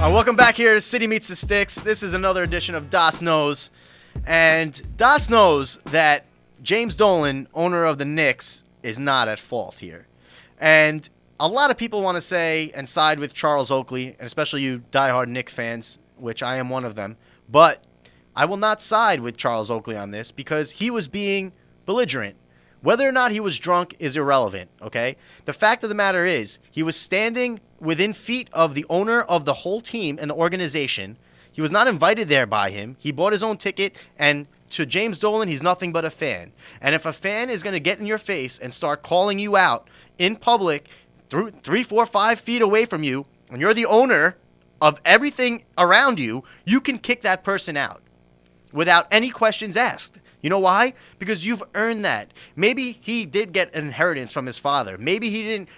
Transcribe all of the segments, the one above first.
Welcome back here to City Meets the Sticks. This is another edition of Das Knows. And Das knows that James Dolan, owner of the Knicks, is not at fault here. And a lot of people want to say and side with Charles Oakley, and especially you diehard Knicks fans, which I am one of them. But I will not side with Charles Oakley on this because he was being belligerent. Whether or not he was drunk is irrelevant, okay? The fact of the matter is he was standing within feet of the owner of the whole team and the organization. He was not invited there by him. He bought his own ticket, and to James Dolan, he's nothing but a fan. And if a fan is going to get in your face and start calling you out in public 3, 4, 5 feet away from you, and you're the owner of everything around you, you can kick that person out without any questions asked. You know why? Because you've earned that. Maybe he did get an inheritance from his father. Maybe he didn't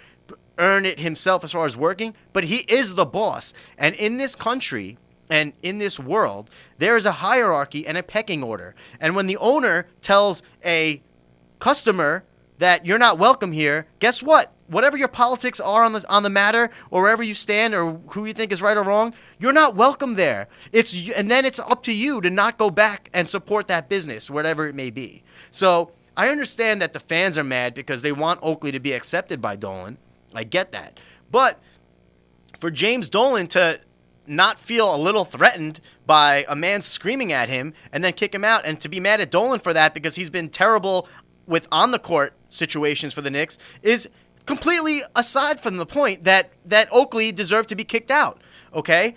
earn it himself as far as working, but he is the boss. And in this country and in this world, there is a hierarchy and a pecking order. And when the owner tells a customer that you're not welcome here, guess what? Whatever your politics are on the matter, or wherever you stand, or who you think is right or wrong, you're not welcome there. And then it's up to you to not go back and support that business, whatever it may be. So I understand that the fans are mad because they want Oakley to be accepted by Dolan. I get that. But for James Dolan to not feel a little threatened by a man screaming at him and then kick him out, and to be mad at Dolan for that because he's been terrible with on-the-court situations for the Knicks, is completely aside from the point that Oakley deserved to be kicked out, okay?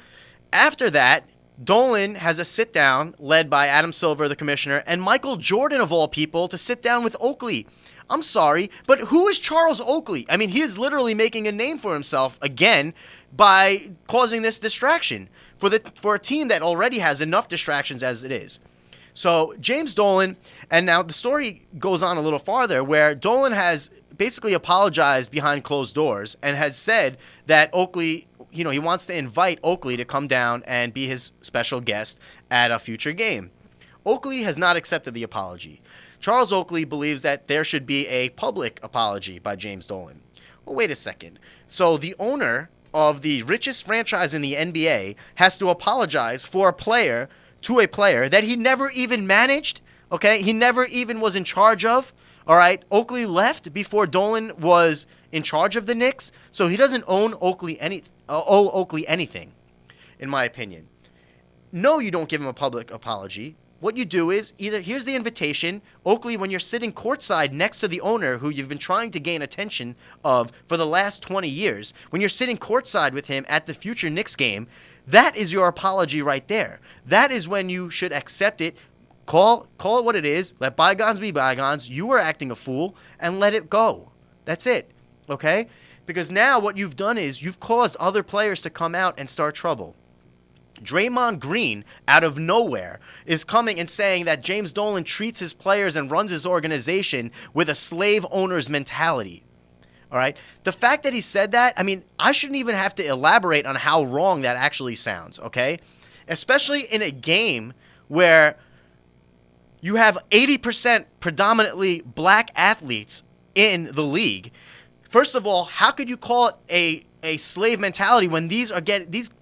After that, Dolan has a sit-down led by Adam Silver, the commissioner, and Michael Jordan, of all people, to sit down with Oakley. I'm sorry, but who is Charles Oakley? I mean, he is literally making a name for himself again by causing this distraction for a team that already has enough distractions as it is. So James Dolan, and now the story goes on a little farther, where Dolan has basically apologized behind closed doors and has said that Oakley, he wants to invite Oakley to come down and be his special guest at a future game. Oakley has not accepted the apology. Charles Oakley believes that there should be a public apology by James Dolan. Well, wait a second. So the owner of the richest franchise in the NBA has to apologize to a player that he never even managed, okay? He never even was in charge of, all right? Oakley left before Dolan was in charge of the Knicks, so he doesn't owe Oakley anything, in my opinion. No, you don't give him a public apology. What you do is either, here's the invitation, Oakley, when you're sitting courtside next to the owner who you've been trying to gain attention of for the last 20 years, when you're sitting courtside with him at the future Knicks game, that is your apology right there. That is when you should accept it, call it what it is, let bygones be bygones, you were acting a fool, and let it go. That's it, okay? Because now what you've done is you've caused other players to come out and start trouble. Draymond Green, out of nowhere, is coming and saying that James Dolan treats his players and runs his organization with a slave owner's mentality. All right? The fact that he said that, I mean, I shouldn't even have to elaborate on how wrong that actually sounds, okay? Especially in a game where you have 80% predominantly black athletes in the league. First of all, how could you call it a slave mentality when these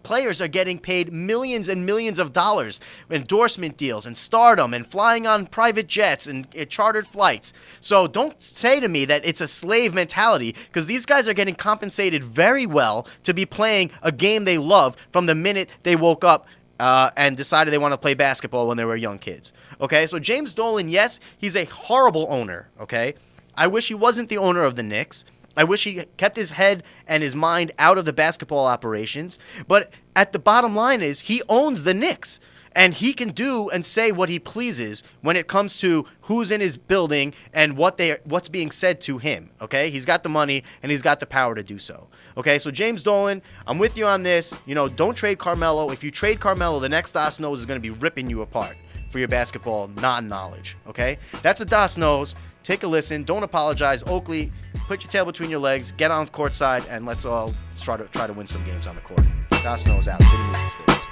players are getting paid millions and millions of dollars, endorsement deals and stardom and flying on private jets and chartered flights? So don't say to me that it's a slave mentality, because these guys are getting compensated very well to be playing a game they love from the minute they woke up and decided they want to play basketball when they were young kids. Okay, so James Dolan, yes, he's a horrible owner, okay? I wish he wasn't the owner of the Knicks. I wish he kept his head and his mind out of the basketball operations. But at the bottom line is he owns the Knicks. And he can do and say what he pleases when it comes to who's in his building and what's being said to him, okay? He's got the money and he's got the power to do so, okay? So James Dolan, I'm with you on this. Don't trade Carmelo. If you trade Carmelo, the next Das Knows is going to be ripping you apart for your basketball non-knowledge, okay? That's a Das Knows. Take a listen. Don't apologize. Oakley, put your tail between your legs, get on courtside, and let's all try to win some games on the court. Das Knows out. City Meets the Sticks.